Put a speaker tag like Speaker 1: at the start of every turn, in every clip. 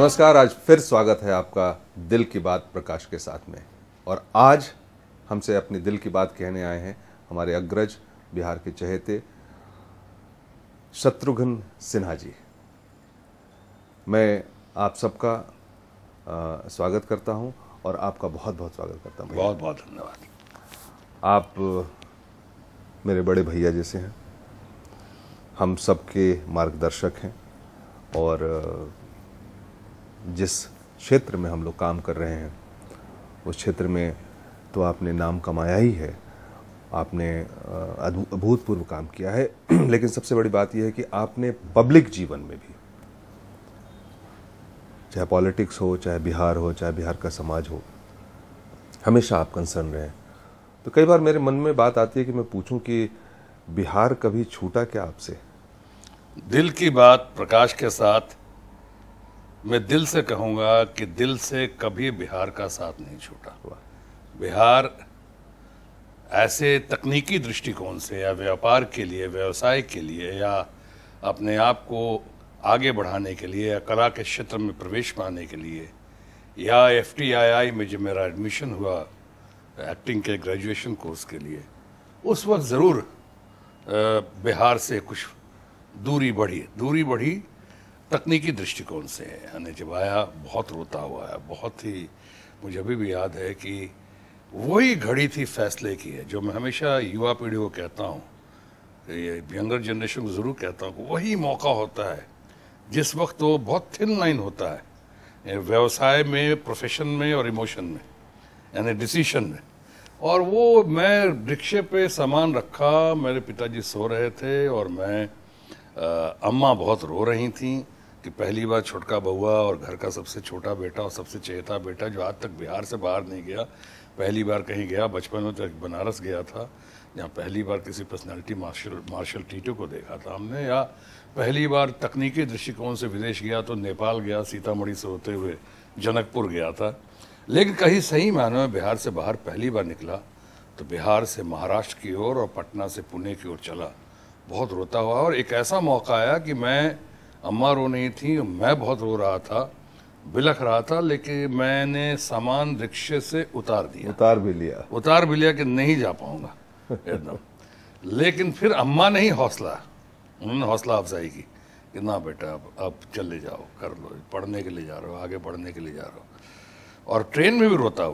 Speaker 1: नमस्कार। आज फिर स्वागत है आपका दिल की बात प्रकाश के साथ में। और आज हमसे अपनी दिल की बात कहने आए हैं हमारे अग्रज, बिहार के चहेते शत्रुघ्न सिन्हा जी। मैं आप सबका स्वागत करता हूं और आपका बहुत बहुत स्वागत करता हूं।
Speaker 2: बहुत बहुत धन्यवाद।
Speaker 1: आप मेरे बड़े भैया जैसे हैं, हम सबके मार्गदर्शक हैं और जिस क्षेत्र में हम लोग काम कर रहे हैं उस क्षेत्र में तो आपने नाम कमाया ही है, आपने अभूतपूर्व काम किया है। लेकिन सबसे बड़ी बात यह है कि आपने पब्लिक जीवन में भी, चाहे पॉलिटिक्स हो, चाहे बिहार हो, चाहे बिहार का समाज हो, हमेशा आप कंसर्न रहे। तो कई बार मेरे मन में बात आती है कि मैं पूछूं कि बिहार कभी छूटा क्या आपसे?
Speaker 2: दिल की बात प्रकाश के साथ मैं दिल से कहूँगा कि दिल से कभी बिहार का साथ नहीं छूटा। बिहार ऐसे तकनीकी दृष्टिकोण से या व्यापार के लिए, व्यवसाय के लिए, या अपने आप को आगे बढ़ाने के लिए, या कला के क्षेत्र में प्रवेश पाने के लिए, या FTII में जब मेरा एडमिशन हुआ एक्टिंग के ग्रेजुएशन कोर्स के लिए, उस वक्त ज़रूर बिहार से कुछ दूरी बढ़ी तकनीकी दृष्टिकोण से। यानी जब आया बहुत रोता हुआ है, बहुत ही मुझे अभी भी याद है कि वही घड़ी थी फैसले की है, जो मैं हमेशा युवा पीढ़ी को कहता हूँ, ये यंगर जनरेशन को ज़रूर कहता हूँ, वही मौका होता है जिस वक्त वो बहुत थिन लाइन होता है व्यवसाय में, प्रोफेशन में और इमोशन में, यानी डिसीशन में। और वो मैं रिक्शे पे सामान रखा, मेरे पिताजी सो रहे थे और मैं अम्मा बहुत रो रही थी कि पहली बार छोटका बउआ और घर का सबसे छोटा बेटा और सबसे चहेता बेटा, जो आज तक बिहार से बाहर नहीं गया, पहली बार कहीं गया। बचपन में तो एक बनारस गया था जहाँ पहली बार किसी पर्सनालिटी मार्शल टीटू को देखा था हमने, या पहली बार तकनीकी दृष्टिकोण से विदेश गया तो नेपाल गया, सीतामढ़ी से होते हुए जनकपुर गया था। लेकिन कहीं सही मायनों में बिहार से बाहर पहली बार निकला तो बिहार से महाराष्ट्र की ओर और पटना से पुणे की ओर चला, बहुत रोता हुआ। और एक ऐसा मौका आया कि मैं, अम्मा रो नहीं थी, मैं बहुत रो रहा था, बिलख रहा था, लेकिन मैंने सामान रिक्शे से उतार भी लिया कि नहीं जा पाऊंगा एकदम। लेकिन फिर अम्मा ने ही उन्होंने हौसला अफजाई की कि ना बेटा अब चले जाओ, कर लो, पढ़ने के लिए जा रहे हो, आगे बढ़ने के लिए जा रहे हो। और ट्रेन में भी रोता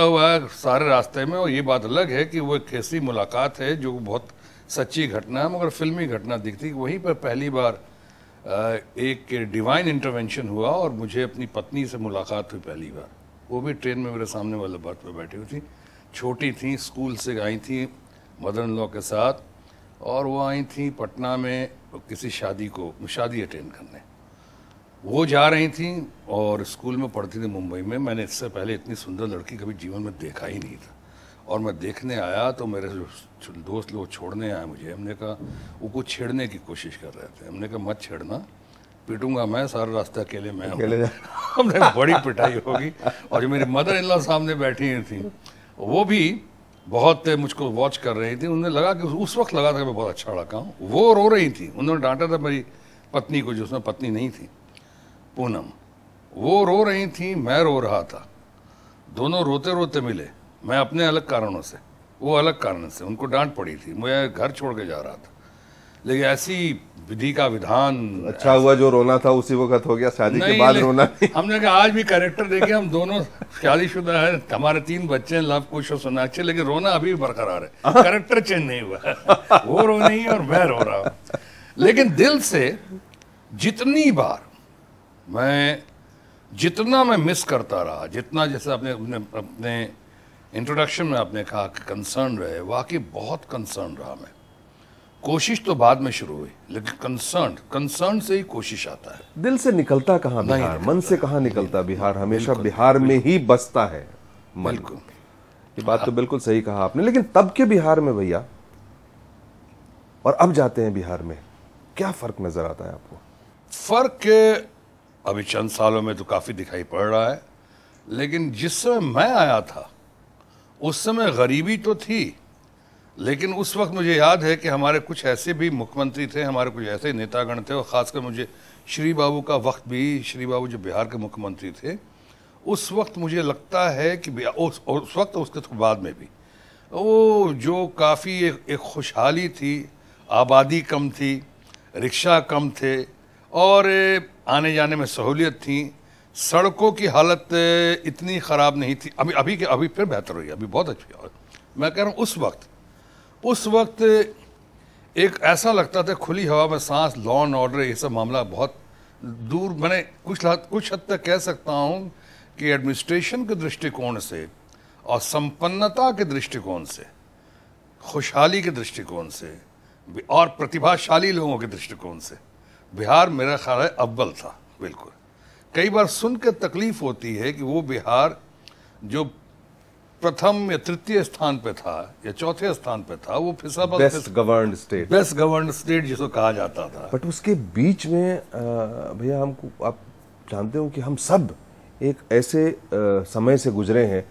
Speaker 2: हुआ है सारे रास्ते में। और ये बात अलग है कि वो एक ऐसी मुलाकात है जो बहुत सच्ची घटना है, मगर फिल्मी घटना दिखती। वहीं पर पहली बार एक डिवाइन इंटरवेंशन हुआ और मुझे अपनी पत्नी से मुलाकात हुई पहली बार। वो भी ट्रेन में मेरे सामने वाले बर्थ पे बैठी हुई थी, छोटी थी, स्कूल से आई थी मदर इन लॉ के साथ, और वो आई थी पटना में किसी शादी अटेंड करने। वो जा रही थी और स्कूल में पढ़ती थी मुंबई में। मैंने इससे पहले इतनी सुंदर लड़की कभी जीवन में देखा ही नहीं था। और मैं देखने आया तो मेरे जो दोस्त लोग छोड़ने आए मुझे, हमने कहा, वो कुछ छेड़ने की कोशिश कर रहे थे। हमने कहा मत छेड़ना, पीटूंगा मैं, सारा रास्ता अकेले मैं हमने बड़ी पिटाई होगी। और जो मेरी मदर इन लॉ सामने बैठी थी वो भी बहुत मुझको वॉच कर रही थी। उन्हें लगा कि उस वक्त लगा था कि मैं बहुत अच्छा लड़का हूँ। वो रो रही थी, उन्होंने डांटा था मेरी पत्नी को, जो उसमें पत्नी नहीं थी, पूनम। वो रो रही थी, मैं रो रहा था, दोनों रोते रोते मिले। मैं अपने अलग कारणों से, वो अलग कारण से, उनको डांट पड़ी थी, मैं घर छोड़ के जा रहा था। लेकिन ऐसी विधि का विधान,
Speaker 1: अच्छा हुआ जो रोना था उसी वक्त हो गया, शादी के बाद रोना नहीं।
Speaker 2: हमने कहा आज भी कैरेक्टर देखे, हम दोनों शादीशुदा है, हमारे 3 बच्चे हैं, लव कुश और सोनाक्षी, लेकिन रोना अभी भी बरकरार है, कैरेक्टर चेंज नहीं हुआ। वो रो नहीं है और मैं रो रहा हूँ। लेकिन दिल से जितना मैं मिस करता रहा, जितना, जैसे अपने इंट्रोडक्शन में आपने कहा कि कंसर्न रहे, वाकई बहुत कंसर्न रहा मैं। कोशिश तो बाद में शुरू हुई, लेकिन कंसर्न से ही कोशिश आता है।
Speaker 1: दिल से निकलता कहाँ बिहार, मन से कहाँ निकलता बिहार? हमेशा बिहार में ही बसता है मन।
Speaker 2: बिल्कुल,
Speaker 1: ये बात तो बिल्कुल सही कहा आपने। लेकिन तब के बिहार में भैया और अब जाते हैं बिहार में, क्या फर्क नजर आता है आपको?
Speaker 2: फर्क अभी चंद सालों में तो काफी दिखाई पड़ रहा है, लेकिन जिस समय मैं आया था उस समय गरीबी तो थी, लेकिन उस वक्त मुझे याद है कि हमारे कुछ ऐसे भी मुख्यमंत्री थे, हमारे कुछ ऐसे नेतागण थे, और ख़ासकर मुझे श्री बाबू का वक्त भी, श्री बाबू जो बिहार के मुख्यमंत्री थे उस वक्त, मुझे लगता है कि उस वक्त उसके तो बाद में भी वो जो काफ़ी एक खुशहाली थी, आबादी कम थी, रिक्शा कम थे और आने जाने में सहूलियत थी, सड़कों की हालत इतनी ख़राब नहीं थी। अभी फिर बेहतर हुई, अभी बहुत अच्छी है। मैं कह रहा हूँ उस वक्त एक ऐसा लगता था खुली हवा में सांस, लॉ एंड ऑर्डर, ये सब मामला बहुत दूर। मैंने कुछ हद तक कह सकता हूँ कि एडमिनिस्ट्रेशन के दृष्टिकोण से और संपन्नता के दृष्टिकोण से, खुशहाली के दृष्टिकोण से और प्रतिभाशाली लोगों के दृष्टिकोण से बिहार मेरा ख्याल है अव्वल था। बिल्कुल। कई बार सुन के तकलीफ होती है कि वो बिहार जो प्रथम या तृतीय स्थान पे था या चौथे स्थान पे था, वो
Speaker 1: बेस्ट गवर्न्ड स्टेट
Speaker 2: जिसको कहा जाता था।
Speaker 1: बट उसके बीच में भैया हमको, आप जानते हो कि हम सब एक ऐसे समय से गुजरे हैं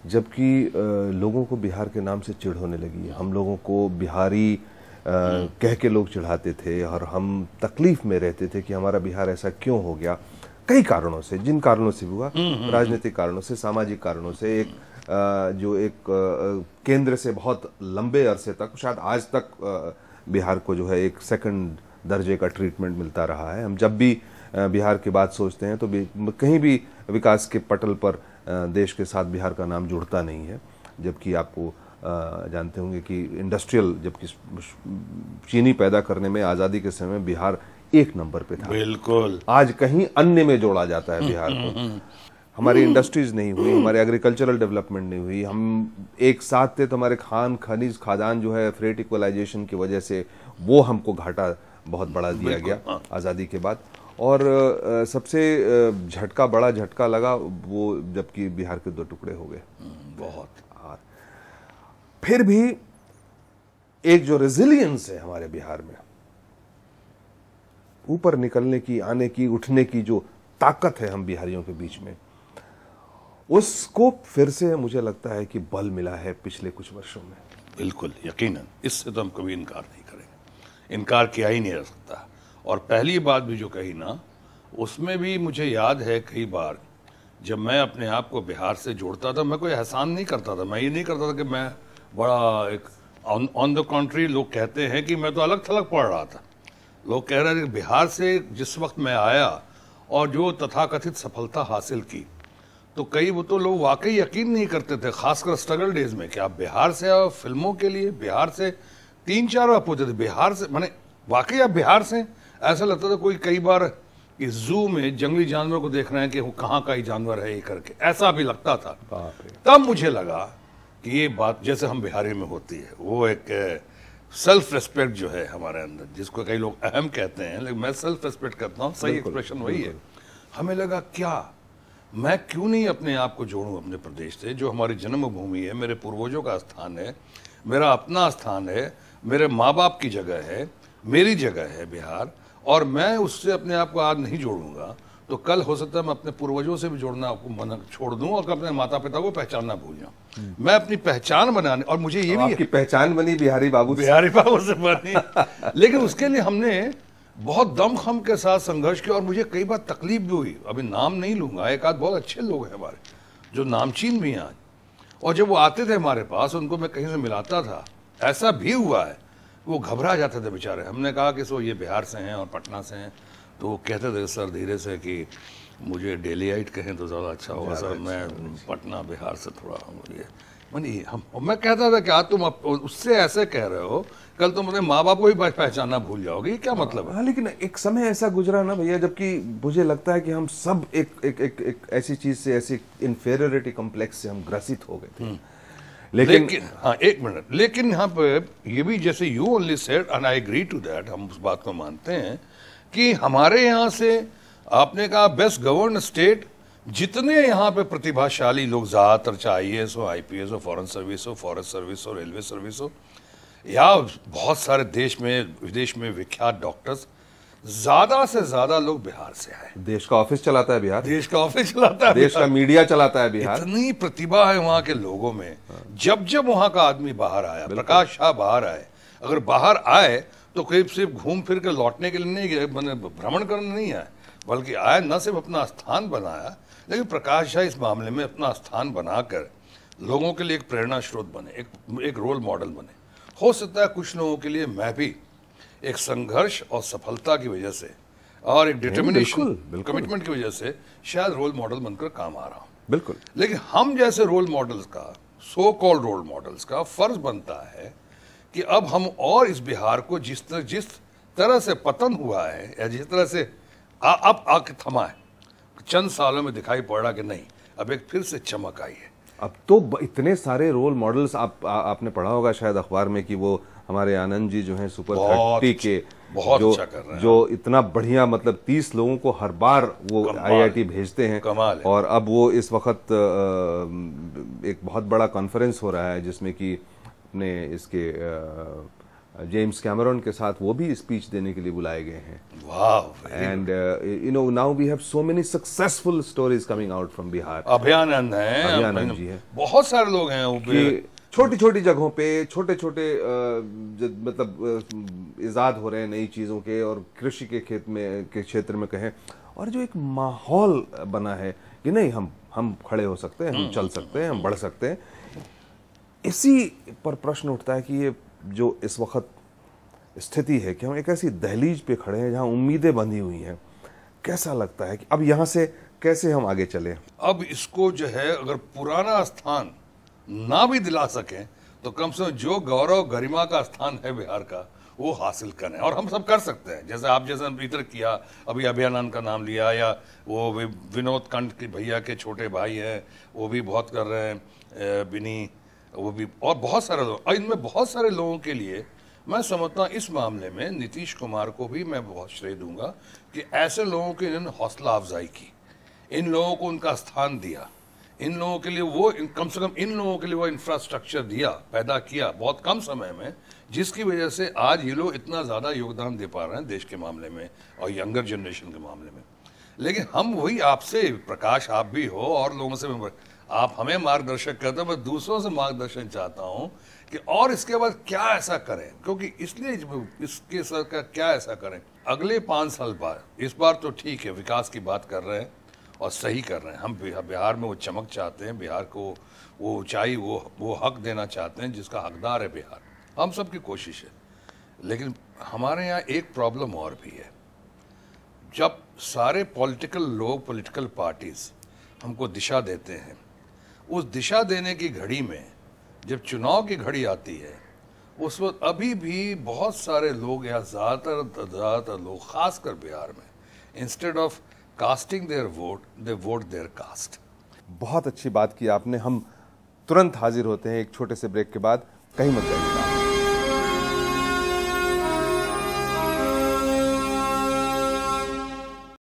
Speaker 1: जबकि लोगों को बिहार के नाम से चिढ़ होने लगी है। हम लोगों को बिहारी कह के लोग चिढ़ाते थे और हम तकलीफ में रहते थे कि हमारा बिहार ऐसा क्यों हो गया। कई कारणों से, जिन कारणों से भी हुआ, राजनीतिक कारणों से, सामाजिक कारणों से, एक जो एक केंद्र से बहुत लंबे अरसे तक, शायद आज तक बिहार को जो है एक सेकंड दर्जे का ट्रीटमेंट मिलता रहा है। हम जब भी बिहार की बात सोचते हैं तो कहीं भी विकास के पटल पर देश के साथ बिहार का नाम जुड़ता नहीं है। जबकि आपको जानते होंगे कि इंडस्ट्रियल, जबकि चीनी पैदा करने में आज़ादी के समय बिहार 1 नंबर पे था।
Speaker 2: बिल्कुल।
Speaker 1: आज कहीं अन्य में जोड़ा जाता है बिहार को। हमारी इंडस्ट्रीज नहीं हुई, हमारे एग्रीकल्चरल डेवलपमेंट नहीं हुई, हम एक साथ थे तो हमारे खनिज खादान जो है फ्रेट इक्वलाइजेशन की वजह से वो हमको घाटा बहुत बड़ा दिया गया आज़ादी के बाद। और सबसे बड़ा झटका लगा वो जबकि बिहार के 2 टुकड़े हो गए।
Speaker 2: बहुत।
Speaker 1: फिर भी एक जो रेजिलियंस है हमारे बिहार में, ऊपर निकलने की, आने की, उठने की जो ताकत है हम बिहारियों के बीच में, उसको फिर से मुझे लगता है कि बल मिला है पिछले कुछ वर्षों में।
Speaker 2: बिल्कुल, यकीनन, इससे तो हम कभी इनकार नहीं करेंगे, इनकार किया ही नहीं जा सकता। और पहली बात भी जो कही ना, उसमें भी मुझे याद है कई बार जब मैं अपने आप को बिहार से जोड़ता था, मैं कोई एहसान नहीं करता था। मैं ये नहीं करता था कि मैं बड़ा एक, ऑन द कॉन्ट्री लोग कहते हैं कि मैं तो अलग थलग पढ़ रहा था। लोग कह रहे थे कि बिहार से जिस वक्त मैं आया और जो तथाकथित सफलता हासिल की, तो कई वो तो लोग वाकई यकीन नहीं करते थे, खासकर स्ट्रगल डेज में, कि आप बिहार से आओ फिल्मों के लिए, बिहार से 3-4 बार पूछते थे बिहार से, माने वाकई आप बिहार से। ऐसा लगता था कोई कई बार इस जू में जंगली जानवर को देख रहे हैं कि वो कहाँ का ही जानवर है ये करके, ऐसा भी लगता था। तब मुझे लगा कि ये बात जैसे हम बिहारी में होती है, वो एक सेल्फ रेस्पेक्ट जो है हमारे अंदर, जिसको कई लोग अहम कहते हैं, लेकिन मैं सेल्फ रेस्पेक्ट करता हूँ, सही एक्सप्रेशन वही है। हमें लगा क्या मैं क्यों नहीं अपने आप को जोड़ूं अपने प्रदेश से, जो हमारी जन्मभूमि है, मेरे पूर्वजों का स्थान है, मेरा अपना स्थान है, मेरे माँ बाप की जगह है, मेरी जगह है बिहार, और मैं उससे अपने आप को आज नहीं जोड़ूंगा तो कल हो सकता है मैं अपने पूर्वजों से भी जोड़ना मन छोड़ दूं और अपने माता पिता को पहचानना भूल जाऊं। मैं अपनी पहचान बनाने, और मुझे ये भी
Speaker 1: आपकी पहचान बनी बिहारी बाबू
Speaker 2: से बनी, लेकिन उसके लिए हमने बहुत दमखम के साथ संघर्ष किया और मुझे कई बार तकलीफ भी हुई। अभी नाम नहीं लूंगा, एक आध बहुत अच्छे लोग हैं हमारे जो नामचीन भी हैं आज, और जब वो आते थे हमारे पास, उनको मैं कहीं से मिलाता था, ऐसा भी हुआ है वो घबरा जाते थे बेचारे। हमने कहा कि सो ये बिहार से हैं और पटना से हैं, तो वो कहते थे सर धीरे से कि मुझे डेलीआइट कहें तो ज़्यादा अच्छा होगा सर, मैं पटना बिहार से थोड़ा मुझे मैं कहता था क्या तुम उससे ऐसे कह रहे हो, कल तुम अपने माँ बाप को भी पहचानना भूल जाओगे, क्या मतलब है?
Speaker 1: हाँ, लेकिन एक समय ऐसा गुजरा ना भैया जबकि मुझे लगता है कि हम सब एक ऐसी चीज से, ऐसी इन्फीरियरिटी कॉम्प्लेक्स से हम ग्रसित हो गए थे।
Speaker 2: लेकिन हाँ, एक मिनट, लेकिन यहाँ पे ये भी जैसे you only said and I agree to that, हम उस बात को मानते हैं कि हमारे यहाँ से आपने कहा बेस्ट गवर्न स्टेट, जितने यहाँ पे प्रतिभाशाली लोग, ज़्यादातर चाहे IAS हो, IPS हो, फॉरेन सर्विस हो, फॉरेस्ट सर्विस हो, रेलवे सर्विस हो, या बहुत सारे देश में विदेश में विख्यात डॉक्टर्स, ज्यादा से ज्यादा लोग बिहार से आए।
Speaker 1: देश का ऑफिस चलाता है बिहार,
Speaker 2: देश का ऑफिस चलाता है
Speaker 1: देश का
Speaker 2: बिहार।
Speaker 1: मीडिया चलाता है बिहार।
Speaker 2: इतनी प्रतिभा है वहां के लोगों में। जब जब वहां का आदमी बाहर आया, प्रकाश शाह बाहर आए, अगर बाहर आए तो करीब सिर्फ घूम फिर कर लौटने के लिए नहीं गए, भ्रमण करने नहीं आए, बल्कि आए न सिर्फ अपना स्थान बनाया, लेकिन प्रकाश शाह इस मामले में अपना स्थान बनाकर लोगों के लिए एक प्रेरणा स्रोत बने, एक रोल मॉडल बने। हो सकता है कुछ लोगों के लिए मैं भी एक संघर्ष और सफलता की वजह से और एक डिटर्मिनेशन, कमिटमेंट की वजह से शायद रोल मॉडल बनकर काम आ रहा हूं।
Speaker 1: बिल्कुल।
Speaker 2: लेकिन हम जैसे रोल मॉडल्स का, सो कॉल्ड रोल मॉडल्स का फर्ज बनता है कि अब हम और इस बिहार को जिस तरह से पतन हुआ है या जिस तरह से अब आके थमा है, चंद सालों में दिखाई पड़ रहा कि नहीं, अब एक फिर से चमक आई है।
Speaker 1: अब तो इतने सारे रोल मॉडल्स आपने पढ़ा होगा शायद अखबार में कि वो हमारे आनंद जी जो हैं सुपर 30 के
Speaker 2: बहुत
Speaker 1: जो
Speaker 2: अच्छा कर रहे हैं,
Speaker 1: जो इतना बढ़िया, मतलब 30 लोगों को हर बार वो IIT भेजते हैं।
Speaker 2: कमाल है।
Speaker 1: और अब वो इस वक्त एक बहुत बड़ा कॉन्फ्रेंस हो रहा है जिसमें कि अपने इसके जेम्स कैमरॉन के साथ वो भी स्पीच देने के लिए बुलाए गए हैं।
Speaker 2: वाह।
Speaker 1: And you know now we have so many successful stories coming out from Bihar.
Speaker 2: Abhayanand है,
Speaker 1: अभियानंद जी हैं,
Speaker 2: बहुत सारे लोग हैं
Speaker 1: कि छोटी छोटी जगहों पे छोटे छोटे मतलब इजाद हो रहे हैं नई चीजों के, और कृषि के क्षेत्र में कहें, और जो एक माहौल बना है कि नहीं हम खड़े हो सकते हैं, हम चल सकते हैं, हम बढ़ सकते हैं। इसी पर प्रश्न उठता है कि ये जो इस वक्त स्थिति है कि हम एक ऐसी दहलीज पे खड़े हैं जहां उम्मीदें बंधी हुई हैं, कैसा लगता है कि अब यहां से कैसे हम आगे चले?
Speaker 2: अब इसको जो है अगर पुराना स्थान ना भी दिला सकें तो कम से कम जो गौरव गरिमा का स्थान है बिहार का वो हासिल करें, और हम सब कर सकते हैं। जैसे आप जैसे भीतर किया, अभी अभियानंद का नाम लिया, या वो विनोद कंठ के भैया के छोटे भाई हैं वो भी बहुत कर रहे हैं, बिनी, वो भी, और बहुत सारे लोग, और इनमें बहुत सारे लोगों के लिए मैं समझता हूँ इस मामले में नीतीश कुमार को भी मैं बहुत श्रेय दूंगा कि ऐसे लोगों की इन्होंने हौसला अफजाई की, इन लोगों को उनका स्थान दिया, इन लोगों के लिए वो कम से कम इन लोगों के लिए वो इंफ्रास्ट्रक्चर दिया, पैदा किया बहुत कम समय में, जिसकी वजह से आज ये लोग इतना ज़्यादा योगदान दे पा रहे हैं देश के मामले में और यंगर जनरेशन के मामले में। लेकिन हम वही आपसे, प्रकाश आप भी हो और लोगों से, आप हमें मार्गदर्शक करते हो, मैं दूसरों से मार्गदर्शन चाहता हूँ कि और इसके बाद क्या ऐसा करें, क्योंकि इसलिए इसके सर का क्या ऐसा करें अगले 5 साल बाद। इस बार तो ठीक है विकास की बात कर रहे हैं और सही कर रहे हैं, हम बिहार में वो चमक चाहते हैं, बिहार को वो ऊंचाई, वो हक देना चाहते हैं जिसका हकदार है बिहार, हम सब की कोशिश है। लेकिन हमारे यहाँ एक प्रॉब्लम और भी है, जब सारे पॉलिटिकल लोग, पॉलिटिकल पार्टीज हमको दिशा देते हैं, उस दिशा देने की घड़ी में जब चुनाव की घड़ी आती है, उस वक्त अभी भी बहुत सारे लोग, या ज़्यादातर लोग खासकर बिहार में, instead of casting their vote, they vote their caste.
Speaker 1: बहुत अच्छी बात की आपने। हम तुरंत हाजिर होते हैं एक छोटे से ब्रेक के बाद, कहीं मत जाइए।